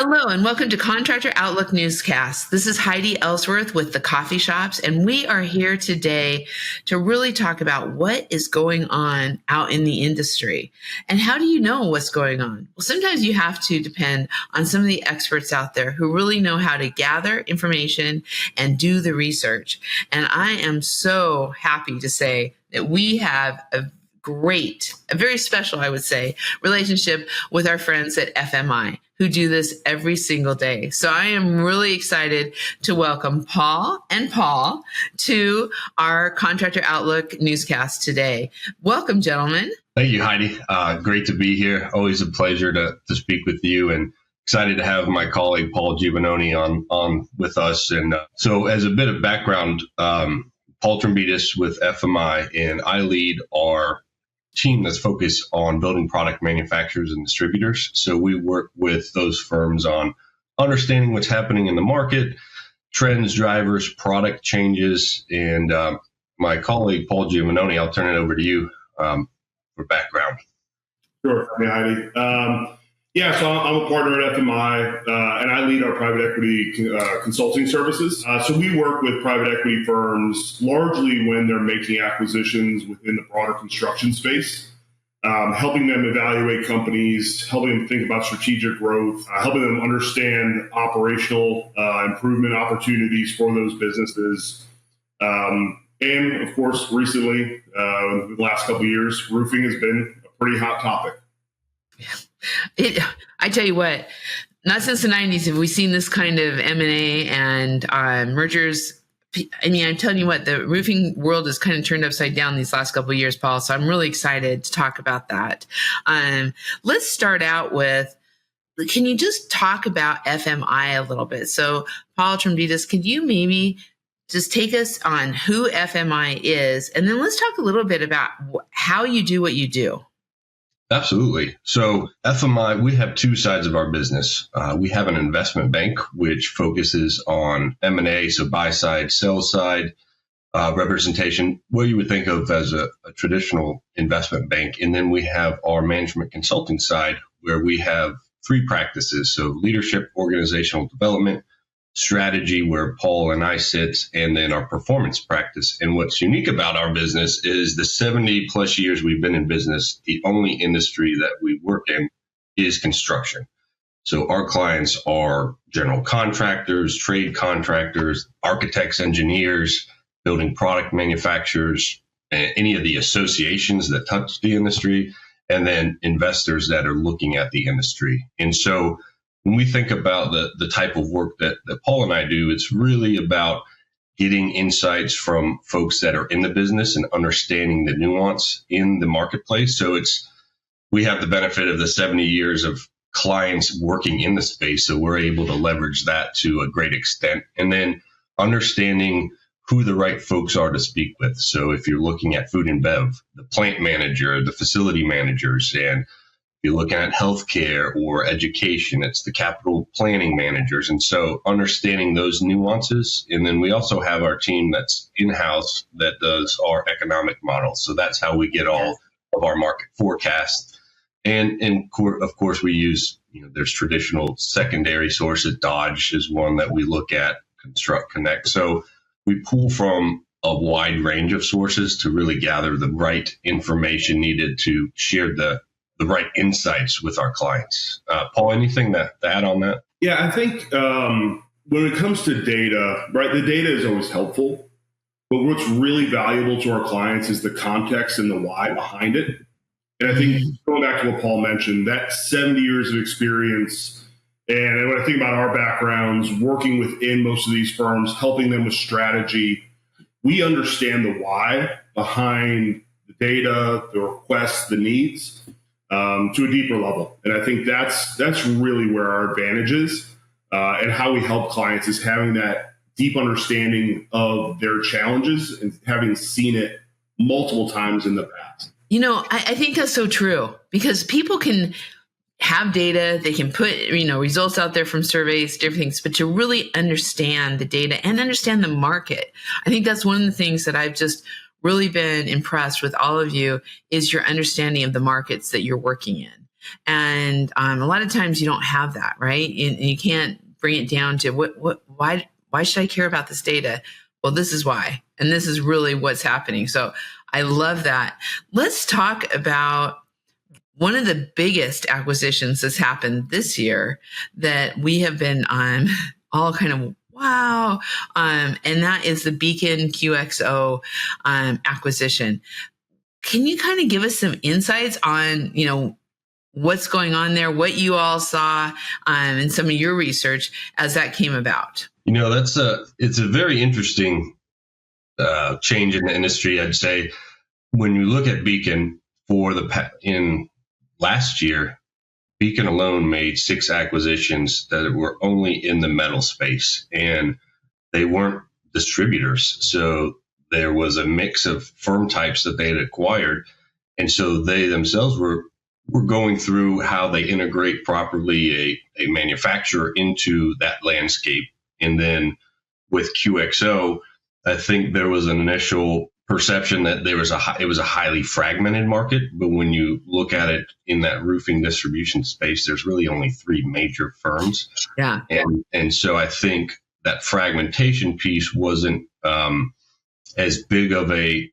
Hello and welcome to Contractor Outlook Newscast. This is Heidi Ellsworth with the Coffee Shops, and we are here today to really talk about what is going on out in the industry. And how do you know what's going on? Well, sometimes you have to depend on some of the experts out there who really know how to gather information and do the research. And I am so happy to say that we have a very special, I would say, relationship with our friends at FMI who do this every single day. So I am really excited to welcome Paul and Paul to our Contractor Outlook newscast today. Welcome, gentlemen. Thank you, Heidi. Great to be here. Always a pleasure to speak with you, and excited to have my colleague Paul Giovannoni on with us. And so as a bit of background, Paul Trombitas with FMI, and I lead our team that's focused on building product manufacturers and distributors. So we work with those firms on understanding what's happening in the market, trends, drivers, product changes. And my colleague, Paul Giovannoni, I'll turn it over to you for background. Sure. Hey, Heidi. So I'm a partner at FMI, and I lead our private equity consulting services. So we work with private equity firms largely when they're making acquisitions within the broader construction space, helping them evaluate companies, helping them think about strategic growth, helping them understand operational improvement opportunities for those businesses. And of course, recently, in the last couple of years, roofing has been a pretty hot topic. I tell you what, not since the 90s have we seen this kind of M&A and mergers. I mean, I'm telling you what, the roofing world has kind of turned upside down these last couple of years, Paul. So I'm really excited to talk about that. Let's start out with, can you just talk about FMI a little bit? So Paul Trombitas, could you maybe just take us on who FMI is? And then let's talk a little bit about how you do what you do. Absolutely. So FMI, we have two sides of our business. We have an investment bank, which focuses on M&A, so buy side, sell side, representation, what you would think of as a traditional investment bank. And then we have our management consulting side, where we have three practices. So leadership, organizational development, strategy, where Paul and I sit, and then our performance practice. And what's unique about our business is the 70 plus years we've been in business, the only industry that we work in is construction. So our clients are general contractors, trade contractors, architects, engineers, building product manufacturers, and any of the associations that touch the industry, and then investors that are looking at the industry. And so when we think about the type of work that Paul and I do, it's really about getting insights from folks that are in the business and understanding the nuance in the marketplace. So we have the benefit of the 70 years of clients working in the space, so we're able to leverage that to a great extent. And then understanding who the right folks are to speak with. So if you're looking at food and bev, the plant manager, the facility managers, and if you're looking at healthcare or education, it's the capital planning managers. And so understanding those nuances. And then we also have our team that's in-house that does our economic models. So that's how we get all of our market forecasts. And of course, we use, there's traditional secondary sources. Dodge is one that we look at, Construct Connect. So we pull from a wide range of sources to really gather the right information needed to share the right insights with our clients. Paul, anything to add on that? Yeah, I think when it comes to data, right, the data is always helpful, but what's really valuable to our clients is the context and the why behind it. And I think going back to what Paul mentioned, that 70 years of experience, and when I think about our backgrounds, working within most of these firms, helping them with strategy, we understand the why behind the data, the requests, the needs. To a deeper level. And I think that's really where our advantage is, and how we help clients is having that deep understanding of their challenges and having seen it multiple times in the past. I think that's so true, because people can have data, they can put, results out there from surveys, different things, but to really understand the data and understand the market, I think that's one of the things that I've just really been impressed with all of you is your understanding of the markets that you're working in. And a lot of times you don't have that, right? And you can't bring it down to why should I care about this data? Well, this is why. And this is really what's happening. So I love that. Let's talk about one of the biggest acquisitions that's happened this year that we have been all kind of wow. And that is the Beacon QXO acquisition. Can you kind of give us some insights on, what's going on there, what you all saw in some of your research as that came about? It's a very interesting change in the industry. I'd say when you look at Beacon in last year, Beacon alone made 6 acquisitions that were only in the metal space, and they weren't distributors. So there was a mix of firm types that they had acquired. And so they themselves were going through how they integrate properly a manufacturer into that landscape. And then with QXO, I think there was an initial perception that it was a highly fragmented market. But when you look at it in that roofing distribution space, there's really only 3 major firms. Yeah. And so I think that fragmentation piece wasn't as big of a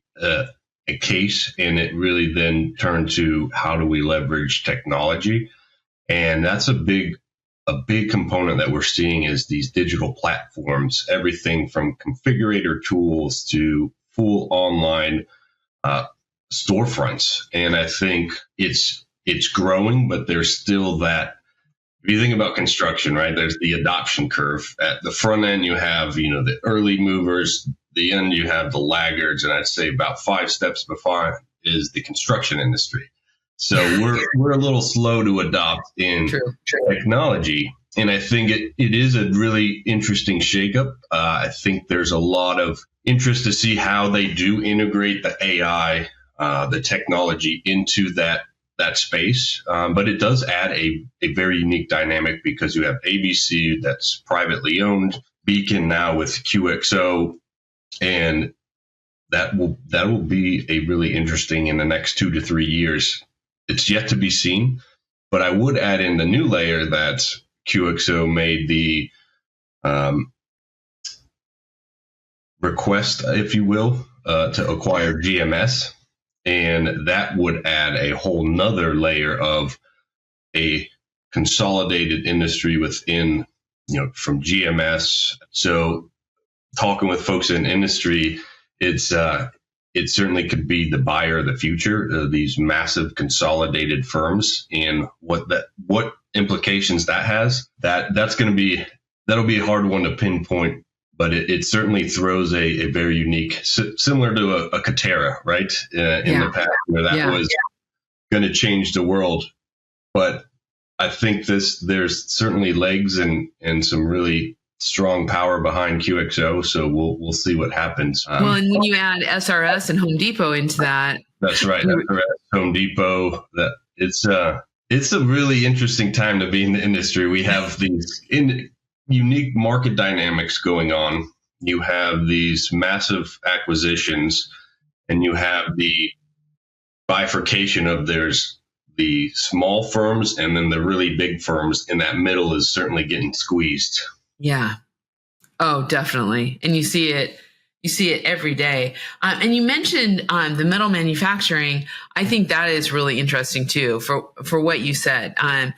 case, and it really then turned to how do we leverage technology. And that's a big component that we're seeing is these digital platforms, everything from configurator tools to full online storefronts. And I think it's growing, but there's still that. If you think about construction, right, there's the adoption curve. At the front end, you have, the early movers. The end, you have the laggards. And I'd say about 5 steps before is the construction industry. So we're a little slow to adopt in technology. And I think it is a really interesting shakeup. I think there's a lot of interest to see how they do integrate the AI, the technology into that space. But it does add a very unique dynamic because you have ABC that's privately owned, Beacon now with QXO, and that will be a really interesting in the next 2 to 3 years. It's yet to be seen, but I would add in the new layer that QXO made the request, if you will, to acquire GMS. And that would add a whole nother layer of a consolidated industry within, from GMS. So talking with folks in industry, it certainly could be the buyer of the future, these massive consolidated firms, and what implications that has. That'll be a hard one to pinpoint, but it certainly throws a very unique, similar to a Katera, right? In the past, where that was going to change the world. But I think there's certainly legs and some really strong power behind QXO. So we'll see what happens. Well, and when you add SRS and Home Depot into that. That's right. SRS, Home Depot, it's a really interesting time to be in the industry. We have these unique market dynamics going on. You have these massive acquisitions, and you have the bifurcation of there's the small firms and then the really big firms, and that middle is certainly getting squeezed. Yeah. Oh, definitely. And you see it every day. And you mentioned the metal manufacturing. I think that is really interesting too, for what you said. I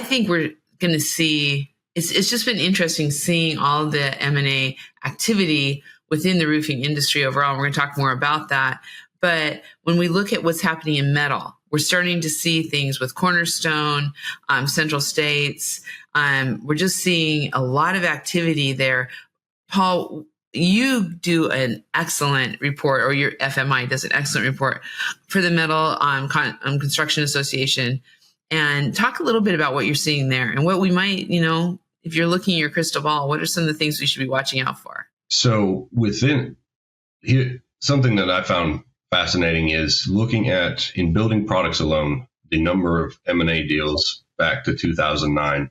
think we're going to see, it's just been interesting seeing all the M&A activity within the roofing industry overall. We're going to talk more about that. But when we look at what's happening in metal, we're starting to see things with Cornerstone, Central States. We're just seeing a lot of activity there. Paul, you do an excellent report, or your FMI does an excellent report for the Metal Construction Association. And talk a little bit about what you're seeing there and what we might, if you're looking at your crystal ball, what are some of the things we should be watching out for? So within here, something that I found fascinating is looking at, in building products alone, the number of M&A deals back to 2009.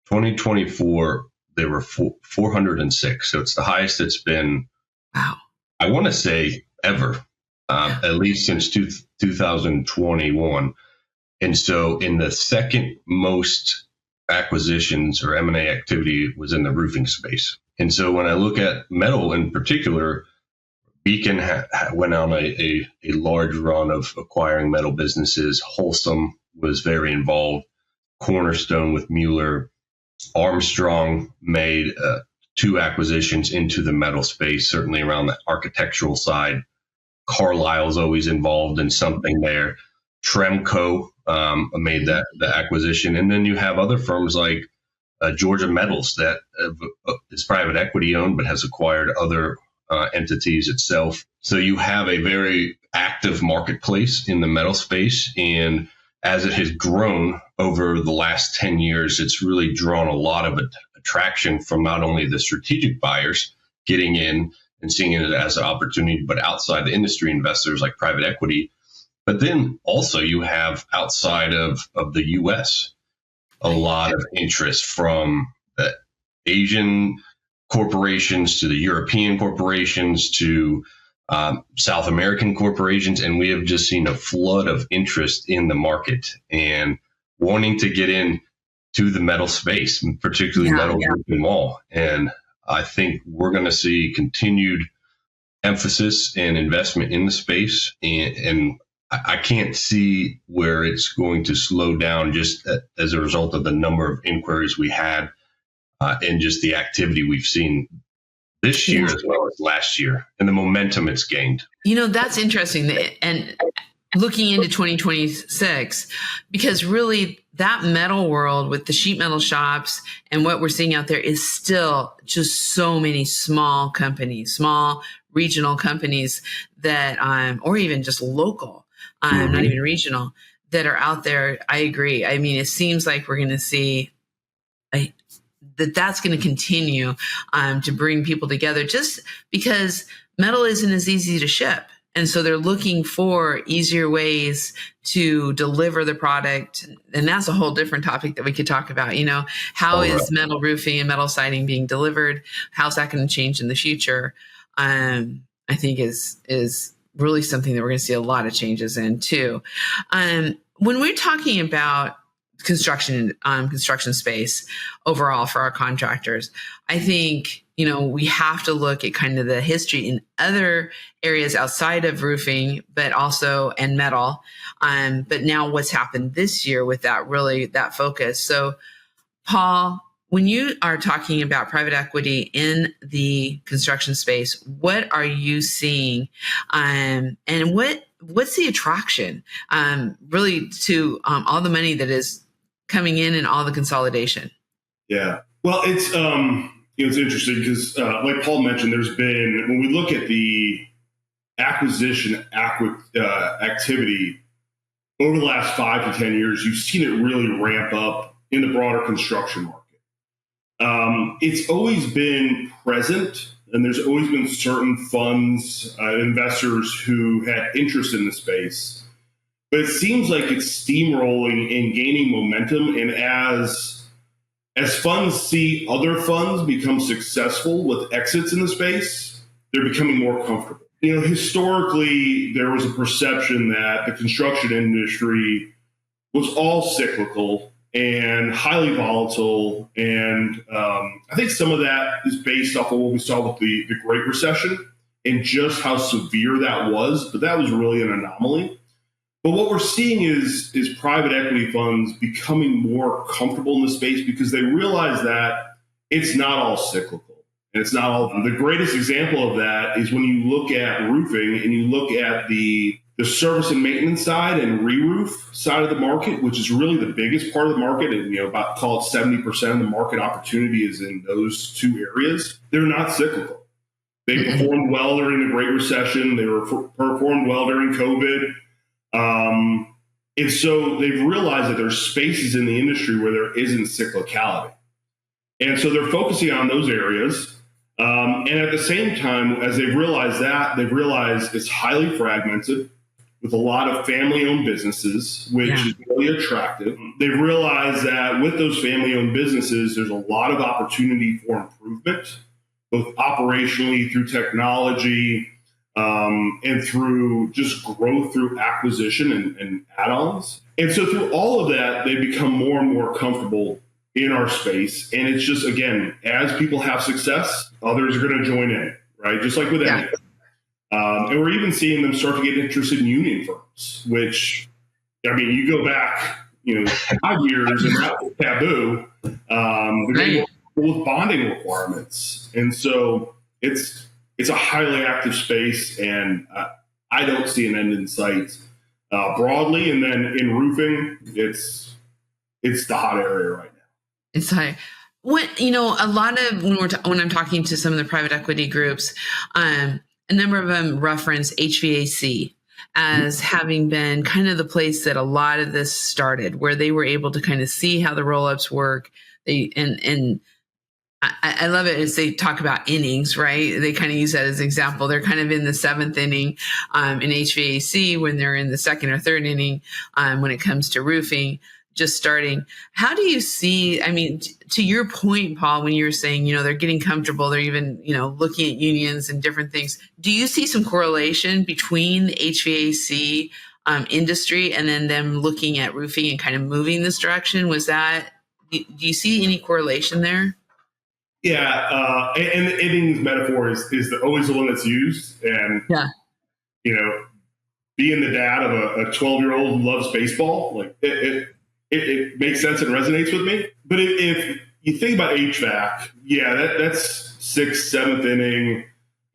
2024, there were 406. So it's the highest it's been, wow, I want to say ever, at least since 2021. And so in the second most acquisitions or M&A activity was in the roofing space. And so when I look at metal in particular, Beacon went on a large run of acquiring metal businesses. Wholesome was very involved. Cornerstone with Mueller. Armstrong made 2 acquisitions into the metal space, certainly around the architectural side. Carlisle's always involved in something there. Tremco made the acquisition. And then you have other firms like Georgia Metals that is private equity owned, but has acquired other entities itself. So you have a very active marketplace in the metal space. And as it has grown over the last 10 years, it's really drawn a lot of attraction from not only the strategic buyers getting in and seeing it as an opportunity, but outside the industry investors like private equity. But then also you have outside of the U.S., a lot of interest from the Asian corporations to the European corporations to South American corporations. And we have just seen a flood of interest in the market and wanting to get in to the metal space, particularly metal roofing wall. And I think we're going to see continued emphasis and investment in the space. And I can't see where it's going to slow down just as a result of the number of inquiries we had and just the activity we've seen this year as well as last year and the momentum it's gained. That's interesting. And looking into 2026, because really that metal world with the sheet metal shops and what we're seeing out there is still just so many small companies, small regional companies that, or even just local, not even regional, that are out there. I agree. I mean, it seems like we're going to see that's going to continue to bring people together just because metal isn't as easy to ship. And so they're looking for easier ways to deliver the product. And that's a whole different topic that we could talk about. How is metal roofing and metal siding being delivered? How's that going to change in the future? I think is really something that we're going to see a lot of changes in too. When we're talking about construction space overall for our contractors, I think, we have to look at kind of the history in other areas outside of roofing, but also in metal. But now what's happened this year with that focus. So Paul, when you are talking about private equity in the construction space, what are you seeing? And what's the attraction really to all the money that is coming in and all the consolidation? Yeah. Well, it's interesting because like Paul mentioned, there's been, when we look at the acquisition activity over the last 5 to 10 years, you've seen it really ramp up in the broader construction market. It's always been present, and there's always been certain funds, investors who had interest in the space. But it seems like it's steamrolling and gaining momentum. And as funds see other funds become successful with exits in the space, they're becoming more comfortable. Historically, there was a perception that the construction industry was all cyclical and highly volatile. And I think some of that is based off of what we saw with the Great Recession and just how severe that was. But that was really an anomaly. But what we're seeing is private equity funds becoming more comfortable in the space because they realize that it's not all cyclical. And it's not all. The greatest example of that is when you look at roofing and you look at the service and maintenance side and re-roof side of the market, which is really the biggest part of the market. And, about call it 70% of the market opportunity is in those two areas. They're not cyclical. They performed well during the Great Recession. They performed well during COVID. And so they've realized that there's spaces in the industry where there isn't cyclicality. And so they're focusing on those areas. And at the same time, as they've realized that, they've realized it's highly fragmented with a lot of family-owned businesses, which is really attractive. They've realized that with those family-owned businesses, there's a lot of opportunity for improvement, both operationally through technology, and through just growth through acquisition and add-ons. And so through all of that, they become more and more comfortable in our space. And it's just, again, as people have success, others are going to join in, right? Just like with anything. And we're even seeing them start to get interested in union firms, which, I mean, you go back, 5 years and that was taboo. Right. With bonding requirements. And so it's a highly active space, and I don't see an end in sight broadly. And then in roofing, it's the hot area right now. It's high. A lot of when I'm talking to some of the private equity groups, a number of them reference HVAC as having been kind of the place that a lot of this started, where they were able to kind of see how the roll-ups work. I love it as they talk about innings, right? They kind of use that as an example. They're kind of in the 7th inning in HVAC when they're in the 2nd or 3rd inning when it comes to roofing, just starting. How do you see, to your point, Paul, when you were saying, they're getting comfortable, they're even, looking at unions and different things. Do you see some correlation between the HVAC industry and then them looking at roofing and kind of moving this direction? Do you see any correlation there? Yeah, and the innings metaphor is always the one that's used. And, being the dad of a 12-year-old who loves baseball, like it makes sense and resonates with me. But if you think about HVAC, that's 6th, 7th inning.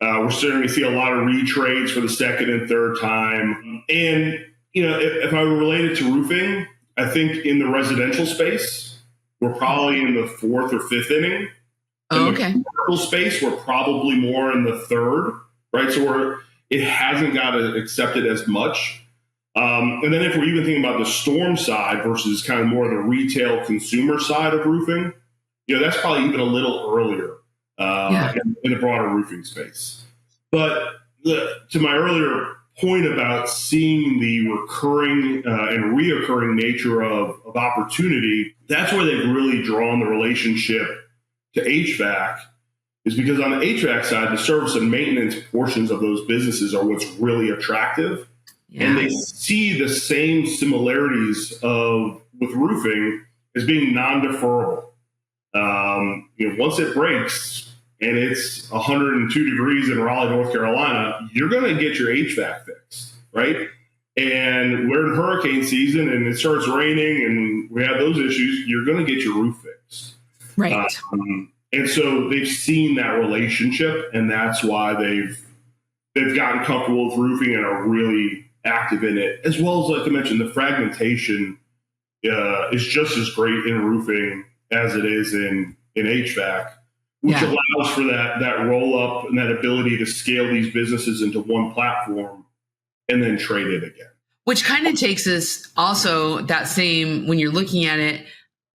We're starting to see a lot of retrades for the 2nd and 3rd time. And, if I were related to roofing, I think in the residential space, we're probably in the 4th or 5th inning. Oh, okay. In the commercial space, we're probably more in the 3rd, right? So it hasn't got accepted as much. And then if we're even thinking about the storm side versus kind of more the retail consumer side of roofing, that's probably even a little earlier in the broader roofing space. But to my earlier point about seeing the recurring and reoccurring nature of opportunity, that's where they've really drawn the relationship to HVAC, is because on the HVAC side, the service and maintenance portions of those businesses are what's really attractive. Yeah. And they see the same similarities with roofing as being non-deferrable. Once it breaks and it's 102 degrees in Raleigh, North Carolina, you're going to get your HVAC fixed, right? And we're in hurricane season and it starts raining and we have those issues, you're going to get your roof fixed. Right. And so they've seen that relationship, and that's why they've gotten comfortable with roofing and are really active in it. As well as, like I mentioned, the fragmentation is just as great in roofing as it is in HVAC, which allows for that roll up and that ability to scale these businesses into one platform and then trade it again. Which kind of takes us also that same, when you're looking at it,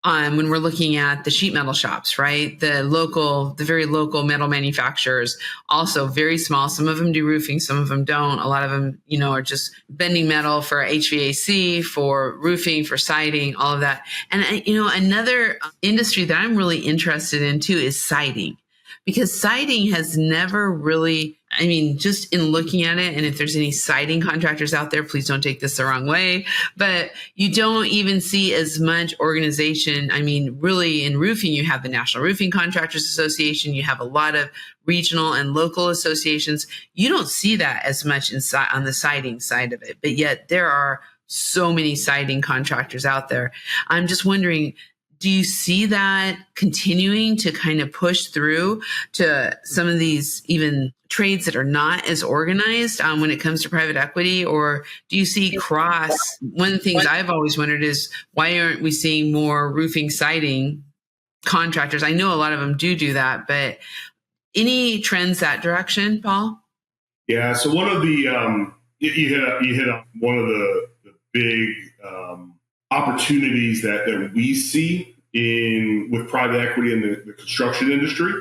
when we're looking at the sheet metal shops, right? The very local metal manufacturers, also very small. Some of them do roofing, some of them don't. A lot of them, are just bending metal for HVAC, for roofing, for siding, all of that. And, another industry that I'm really interested in too is siding. Because siding has never really, just in looking at it, and if there's any siding contractors out there, please don't take this the wrong way, but you don't even see as much organization. Really in roofing, you have the National Roofing Contractors Association, you have a lot of regional and local associations. You don't see that as much on the siding side of it, but yet there are so many siding contractors out there. I'm just wondering, do you see that continuing to kind of push through to some of these even trades that are not as organized when it comes to private equity? Or do you see cross? One of the things I've always wondered is, why aren't we seeing more roofing siding contractors? I know a lot of them do that, but any trends that direction, Paul? Yeah. So one of the, you hit on one of the big opportunities that we see with private equity in the construction industry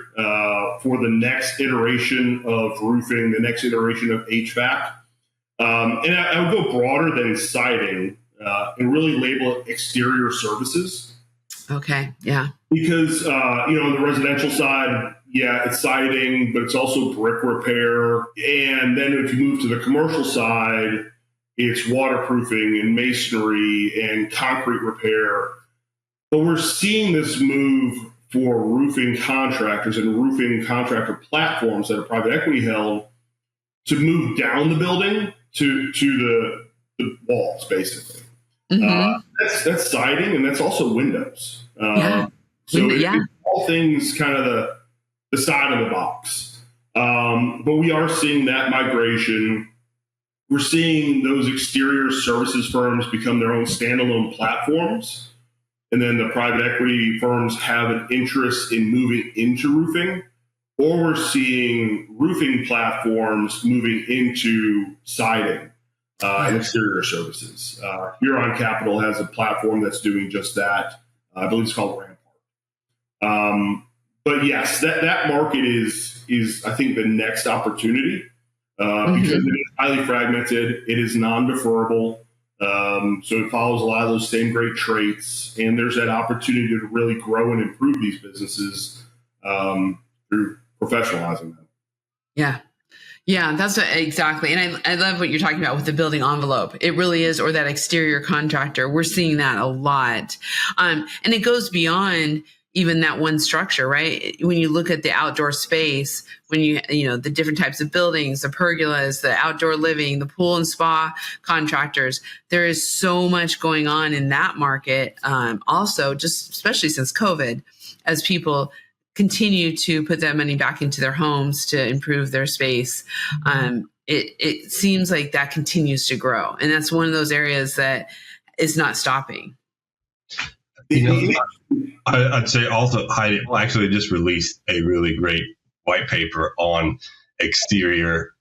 for the next iteration of roofing, the next iteration of HVAC. And I would go broader than siding and really label it exterior services. Okay, yeah. Because, on the residential side, it's siding, but it's also brick repair. And then if you move to the commercial side, it's waterproofing and masonry and concrete repair. But we're seeing this move for roofing contractors and roofing contractor platforms that are private equity held to move down the building to the walls, basically. Mm-hmm. That's siding, and that's also windows. Yeah. So it's all things kind of the side of the box. But we are seeing that migration. We're seeing those exterior services firms become their own standalone platforms. And then the private equity firms have an interest in moving into roofing, or we're seeing roofing platforms moving into siding and exterior services. Huron Capital has a platform that's doing just that. I believe it's called Rampart. But yes, that market is I think the next opportunity because it is highly fragmented. It is non-deferrable. So it follows a lot of those same great traits, and there's that opportunity to really grow and improve these businesses through professionalizing them. Yeah. Yeah, that's exactly. And I love what you're talking about with the building envelope. It really is, or that exterior contractor. We're seeing that a lot. And it goes beyond even that one structure, right? When you look at the outdoor space, when you the different types of buildings, the pergolas, the outdoor living, the pool and spa contractors, there is so much going on in that market. Also, just especially since COVID, as people continue to put that money back into their homes to improve their space. It seems like that continues to grow. And that's one of those areas that is not stopping. I'd say also Heidi actually just released a really great white paper on exterior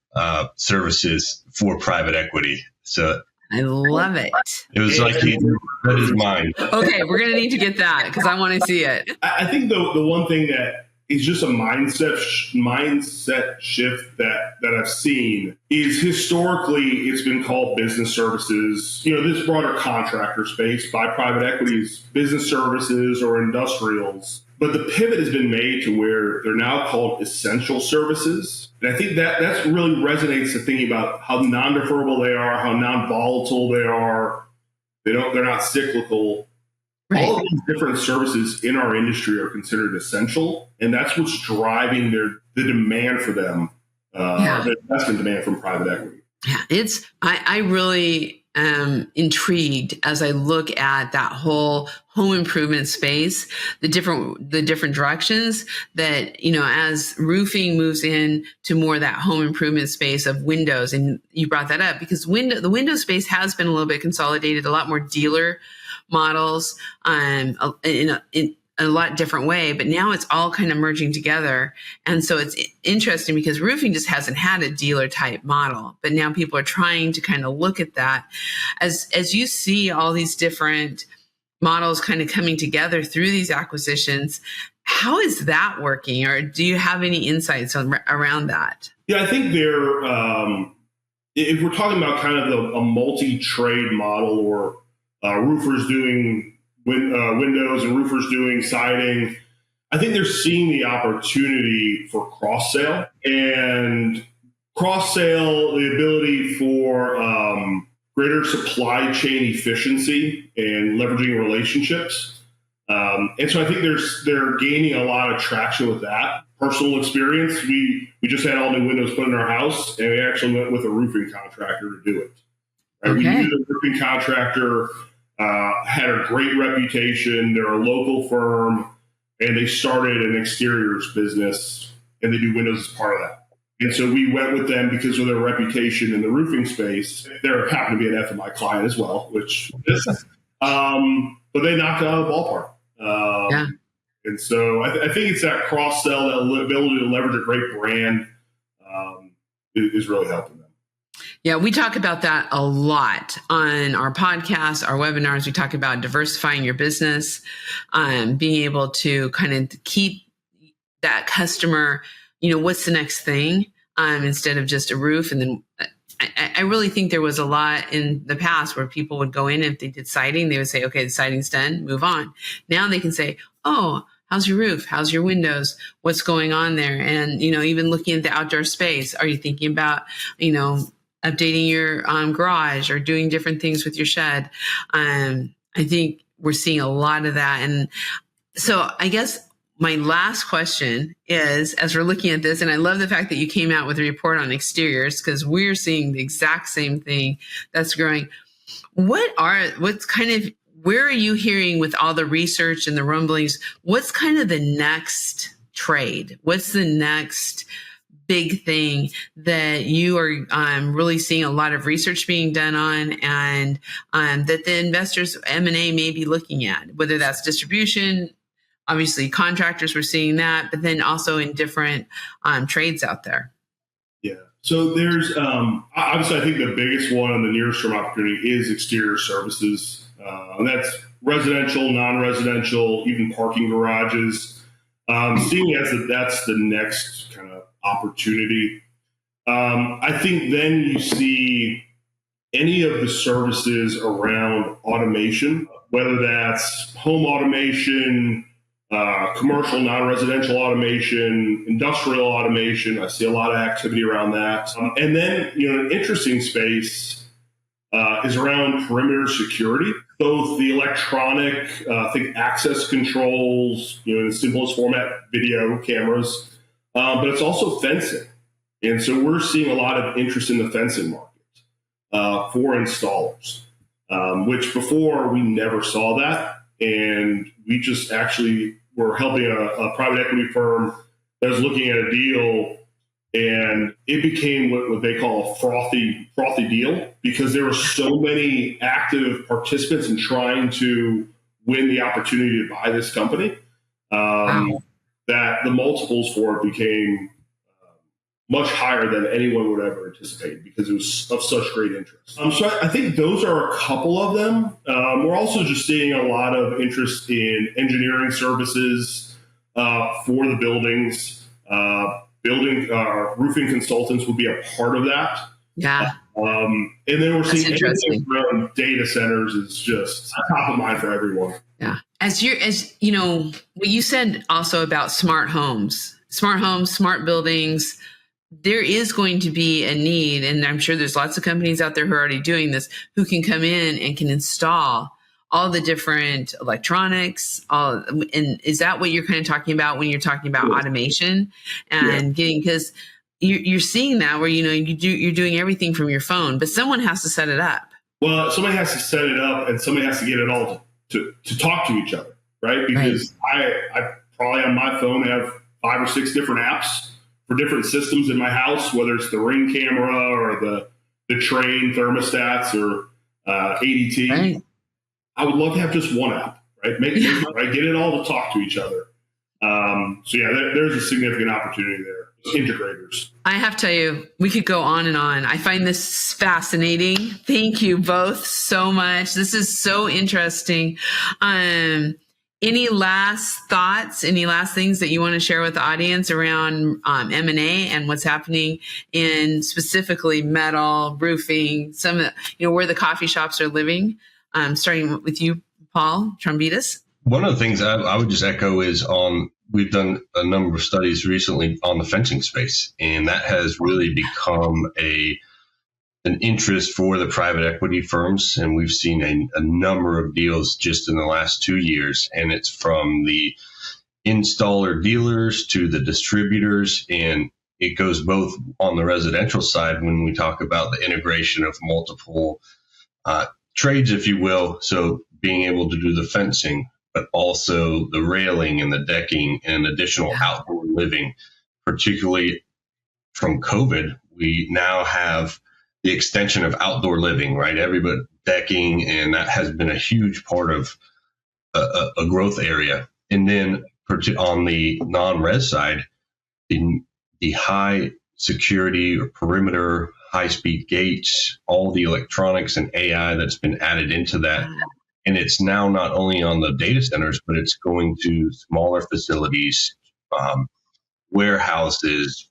services for private equity. So I love it. It was like he read his mind. Okay, we're going to need to get that because I want to see it. I think the one thing that is just a mindset shift that I've seen is historically it's been called business services. This broader contractor space by private equities, business services or industrials. But the pivot has been made to where they're now called essential services. And I think that really resonates to thinking about how non-deferrable they are, how non-volatile they are. They're not cyclical. Right. All of these different services in our industry are considered essential, and that's what's driving the demand for them, the investment demand from private equity. Yeah, I really am intrigued as I look at that whole home improvement space, the different directions that, as roofing moves in to more that home improvement space of windows. And you brought that up because the window space has been a little bit consolidated, a lot more dealer models in a lot different way, but now it's all kind of merging together. And so it's interesting because roofing just hasn't had a dealer type model, but now people are trying to kind of look at that as you see all these different models kind of coming together through these acquisitions. How is that working? Or do you have any insights around that? Yeah, I think if we're talking about kind of a multi-trade model or roofers doing windows and roofers doing siding, I think they're seeing the opportunity for cross-sale. And cross-sale, the ability for greater supply chain efficiency and leveraging relationships. And so I think they're gaining a lot of traction with that. Personal experience, we just had all new windows put in our house, and we actually went with a roofing contractor to do it. Right? Okay. We knew the roofing contractor had a great reputation. They're a local firm, and they started an exteriors business, and they do windows as part of that. And so we went with them because of their reputation in the roofing space. There happened to be an FMI client as well, which is, but they knocked it out of the ballpark. And so I think it's that cross-sell, that ability to leverage a great brand is really helping them. Yeah, we talk about that a lot on our podcast, our webinars. We talk about diversifying your business, being able to kind of keep that customer, what's the next thing, instead of just a roof. And then I really think there was a lot in the past where people would go in, if they did siding, they would say, okay, the siding's done, move on. Now they can say, oh, how's your roof? How's your windows? What's going on there? And, even looking at the outdoor space, are you thinking about, updating your garage or doing different things with your shed. I think we're seeing a lot of that. And so I guess my last question is, as we're looking at this, and I love the fact that you came out with a report on exteriors, because we're seeing the exact same thing that's growing. Where are you hearing with all the research and the rumblings? What's kind of the next trade? What's the next big thing that you are really seeing a lot of research being done on, and that the investors M&A may be looking at, whether that's distribution? Obviously, contractors, we're seeing that, but then also in different trades out there. Yeah. So there's obviously, I think the biggest one and the nearest term opportunity is exterior services. And that's residential, non-residential, even parking garages. Seeing as that's the next kind of opportunity. I think then you see any of the services around automation, whether that's home automation, commercial, non-residential automation, industrial automation. I see a lot of activity around that. And then, an interesting space is around perimeter security, both the electronic, think access controls, in the simplest format, video cameras, but it's also fencing. And so we're seeing a lot of interest in the fencing market for installers, which before we never saw that. And we just actually were helping a private equity firm that was looking at a deal, and it became what they call a frothy deal, because there were so many active participants in trying to win the opportunity to buy this company, that the multiples for it became much higher than anyone would ever anticipate, because it was of such great interest. So I think those are a couple of them. We're also just seeing a lot of interest in engineering services for the buildings. Roofing consultants will be a part of that. Yeah. And then we're seeing anything around data centers is just top of mind for everyone. Yeah. As you know, what you said also about smart homes, smart buildings, there is going to be a need, and I'm sure there's lots of companies out there who are already doing this, who can come in and can install all the different electronics. And is that what you're kind of talking about when you're talking about automation and getting, because you're seeing that where, you're doing everything from your phone, but someone has to set it up. Well, somebody has to set it up, and somebody has to get it all to talk to each other, right? Because I probably on my phone have 5 or 6 different apps for different systems in my house, whether it's the Ring camera or the Train thermostats or ADT. Right. I would love to have just one app, right? Make it, right? Get it all to talk to each other. So there's a significant opportunity there. Integrators. I have to tell you, we could go on and on. I find this fascinating. Thank you both so much. This is so interesting. Any last thoughts, any last things that you want to share with the audience around M&A and what's happening in specifically metal, roofing, some of where the coffee shops are living? Starting with you, Paul, Trombitas. One of the things I would just echo is we've done a number of studies recently on the fencing space, and that has really become an interest for the private equity firms. And we've seen a number of deals just in the last 2 years, and it's from the installer dealers to the distributors. And it goes both on the residential side when we talk about the integration of multiple trades, if you will. So being able to do the fencing, but also the railing and the decking and additional outdoor living, particularly from COVID. We now have the extension of outdoor living, right? Everybody decking, and that has been a huge part of a growth area. And then on the non-res side, the high security or perimeter, high-speed gates, all the electronics and AI that's been added into that. And it's now not only on the data centers, but it's going to smaller facilities, warehouses,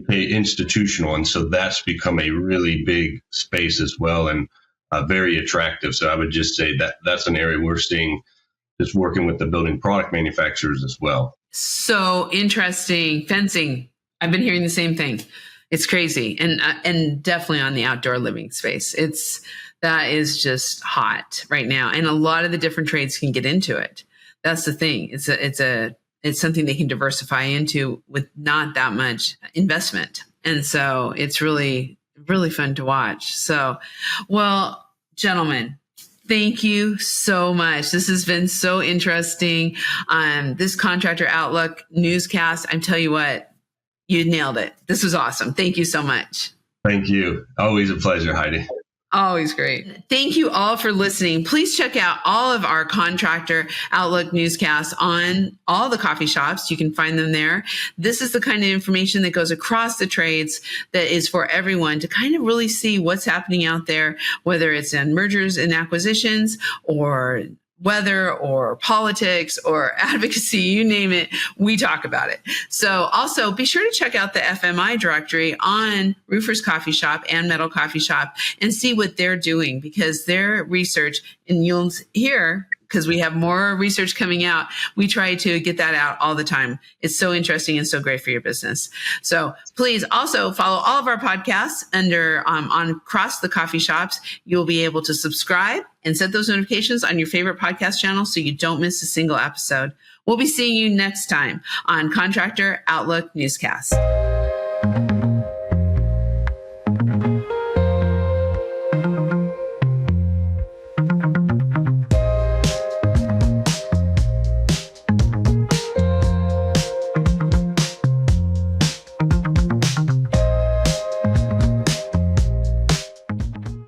institutional. And so that's become a really big space as well, and very attractive. So I would just say that's an area we're seeing, just working with the building product manufacturers as well. So interesting. Fencing. I've been hearing the same thing. It's crazy. And definitely on the outdoor living space. That is just hot right now. And a lot of the different trades can get into it. That's the thing. It's something they can diversify into with not that much investment. And so it's really, really fun to watch. So, well, gentlemen, thank you so much. This has been so interesting. This Contractor Outlook newscast, I'm telling you what, you nailed it. This was awesome. Thank you so much. Thank you. Always a pleasure, Heidi. Always great. Thank you all for listening. Please check out all of our Contractor Outlook newscasts on all the coffee shops. You can find them there. This is the kind of information that goes across the trades that is for everyone to kind of really see what's happening out there, whether it's in mergers and acquisitions or weather or politics or advocacy, you name it, we talk about it. So also be sure to check out the FMI directory on Roofers Coffee Shop and Metal Coffee Shop and see what they're doing, because their research, and you'll hear, because we have more research coming out, we try to get that out all the time. It's so interesting and so great for your business. So please also follow all of our podcasts under on across the coffee shops. You'll be able to subscribe and set those notifications on your favorite podcast channel so you don't miss a single episode. We'll be seeing you next time on Contractor Outlook Newscast.